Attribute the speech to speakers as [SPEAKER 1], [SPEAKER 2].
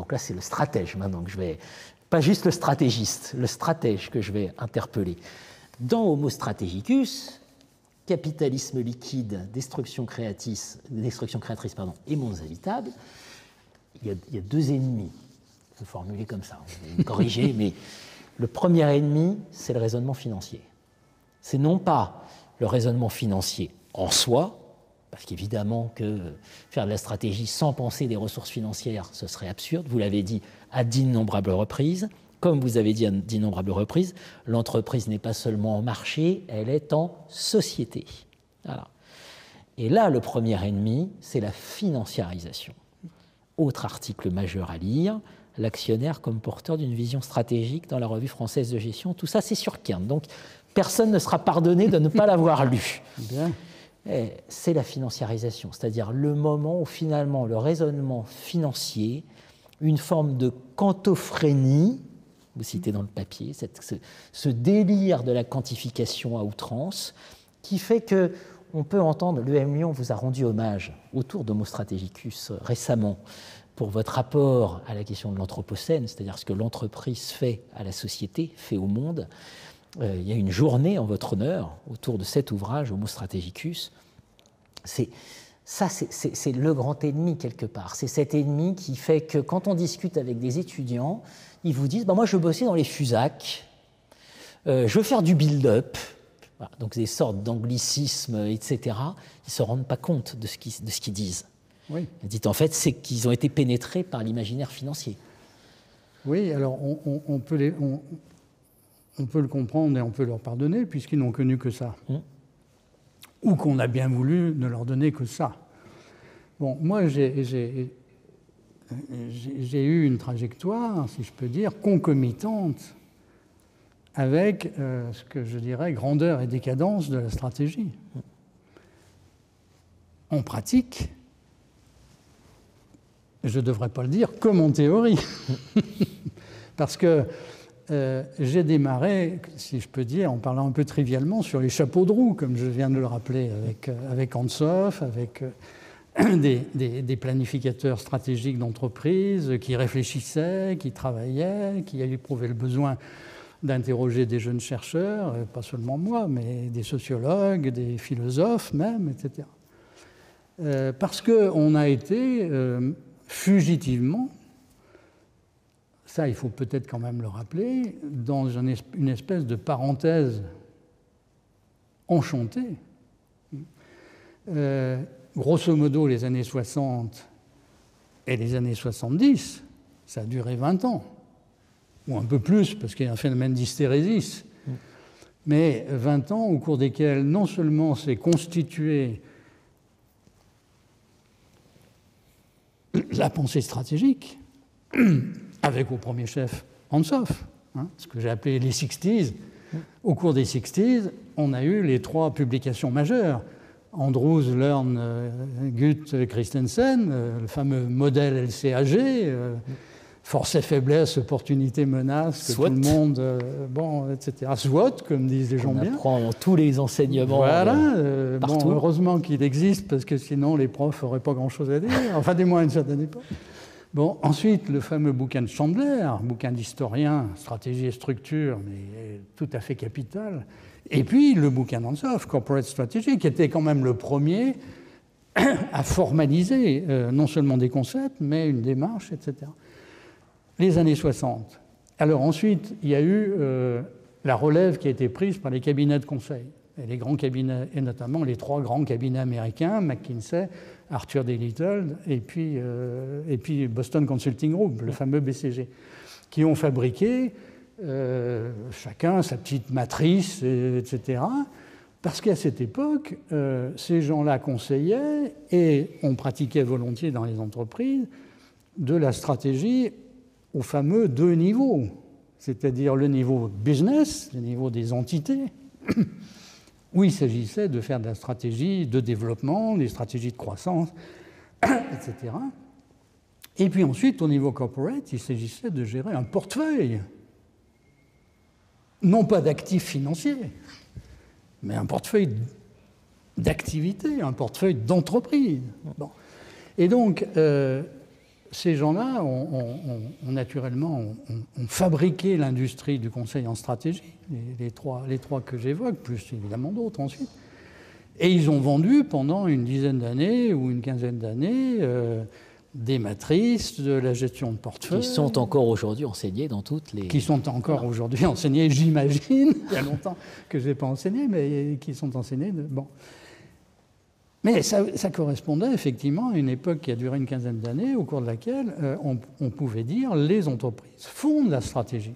[SPEAKER 1] donc là c'est le stratège maintenant que je vais, pas juste le stratégiste, le stratège que je vais interpeller. Dans Homo strategicus, capitalisme liquide, destruction créatrice et mondes habitables, il y a deux ennemis. Je vais formuler comme ça, vous allez me corriger, mais le premier ennemi, c'est le raisonnement financier. C'est non pas le raisonnement financier en soi, parce qu'évidemment que faire de la stratégie sans penser des ressources financières, ce serait absurde, vous l'avez dit à d'innombrables reprises. Comme vous avez dit à d'innombrables reprises, l'entreprise n'est pas seulement en marché, elle est en société. Voilà. Et là, le premier ennemi, c'est la financiarisation. Autre article majeur à lire, l'actionnaire comme porteur d'une vision stratégique dans la revue française de gestion. Tout ça, c'est sur Kern. Donc, personne ne sera pardonné de ne pas l'avoir lu.
[SPEAKER 2] Bien.
[SPEAKER 1] C'est la financiarisation, c'est-à-dire le moment où finalement le raisonnement financier, une forme de quantophrénie, vous citez dans le papier, ce délire de la quantification à outrance, qui fait qu'on peut entendre, l'EM Lyon vous a rendu hommage autour d'Homo strategicus récemment pour votre rapport à la question de l'anthropocène, c'est-à-dire ce que l'entreprise fait à la société, fait au monde. Il y a une journée en votre honneur autour de cet ouvrage, Homo strategicus. C'est le grand ennemi quelque part. C'est cet ennemi qui fait que quand on discute avec des étudiants, ils vous disent moi je veux bosser dans les FUSAC, je veux faire du build-up, voilà, donc des sortes d'anglicismes, etc. Ils ne se rendent pas compte de ce qu'ils disent.
[SPEAKER 2] Oui.
[SPEAKER 1] Ils disent en fait c'est qu'ils ont été pénétrés par l'imaginaire financier.
[SPEAKER 2] Oui, alors on peut le comprendre et on peut leur pardonner puisqu'ils n'ont connu que ça. Ou qu'on a bien voulu ne leur donner que ça. Bon, moi, j'ai eu une trajectoire, si je peux dire, concomitante avec ce que je dirais grandeur et décadence de la stratégie. En pratique, je ne devrais pas le dire, comme en théorie. Parce que j'ai démarré, si je peux dire, en parlant un peu trivialement, sur les chapeaux de roue, comme je viens de le rappeler, avec Ansoff, avec des planificateurs stratégiques d'entreprise qui réfléchissaient, qui travaillaient, qui éprouvaient le besoin d'interroger des jeunes chercheurs, pas seulement moi, mais des sociologues, des philosophes même, etc. Parce qu'on a été fugitivement, ça il faut peut-être quand même le rappeler, dans une espèce de parenthèse enchantée. Grosso modo, les années 60 et les années 70, ça a duré 20 ans, ou un peu plus, parce qu'il y a un phénomène d'hystérésis, mais 20 ans au cours desquels non seulement s'est constituée la pensée stratégique, avec au premier chef Ansoff, ce que j'ai appelé les 60s. Au cours des 60s, on a eu les 3 publications majeures. Andrews, Lern, Guth, Christensen, le fameux modèle LCAG, force et faiblesse, opportunité, menace, que
[SPEAKER 1] SWOT.
[SPEAKER 2] tout le monde, etc. SWOT, comme disent les gens bien.
[SPEAKER 1] On apprend dans tous les enseignements.
[SPEAKER 2] Voilà.
[SPEAKER 1] Partout.
[SPEAKER 2] Heureusement qu'il existe, parce que sinon les profs n'auraient pas grand-chose à dire, enfin du moins à une certaine époque. Bon, ensuite, le fameux bouquin de Chandler, bouquin d'historien, stratégie et structure, mais tout à fait capital. Et puis, le bouquin d'Ansoff, Corporate Strategy, qui était quand même le premier à formaliser non seulement des concepts, mais une démarche, etc. Les années 60. Alors ensuite, il y a eu la relève qui a été prise par les cabinets de conseil. Et les grands cabinets, et notamment les 3 grands cabinets américains, McKinsey, Arthur D. Little et puis Boston Consulting Group, le fameux BCG, qui ont fabriqué chacun sa petite matrice, etc. Parce qu'à cette époque, ces gens-là conseillaient et on pratiquait volontiers dans les entreprises de la stratégie au fameux 2 niveaux, c'est-à-dire le niveau business, le niveau des entités, où il s'agissait de faire de la stratégie de développement, des stratégies de croissance, etc. Et puis ensuite, au niveau corporate, il s'agissait de gérer un portefeuille, non pas d'actifs financiers, mais un portefeuille d'activités, un portefeuille d'entreprise. Bon. Et donc, ces gens-là ont naturellement ont fabriqué l'industrie du conseil en stratégie, les trois que j'évoque, plus évidemment d'autres ensuite. Et ils ont vendu pendant une dizaine d'années ou une quinzaine d'années des matrices, de la gestion de portefeuille.
[SPEAKER 1] Qui sont encore aujourd'hui enseignées dans toutes les...
[SPEAKER 2] Qui sont encore aujourd'hui enseignées, j'imagine. Il y a longtemps que je n'ai pas enseigné, mais qui sont enseignées. Bon. Mais ça correspondait effectivement à une époque qui a duré une quinzaine d'années, au cours de laquelle on pouvait dire les entreprises fondent la stratégie.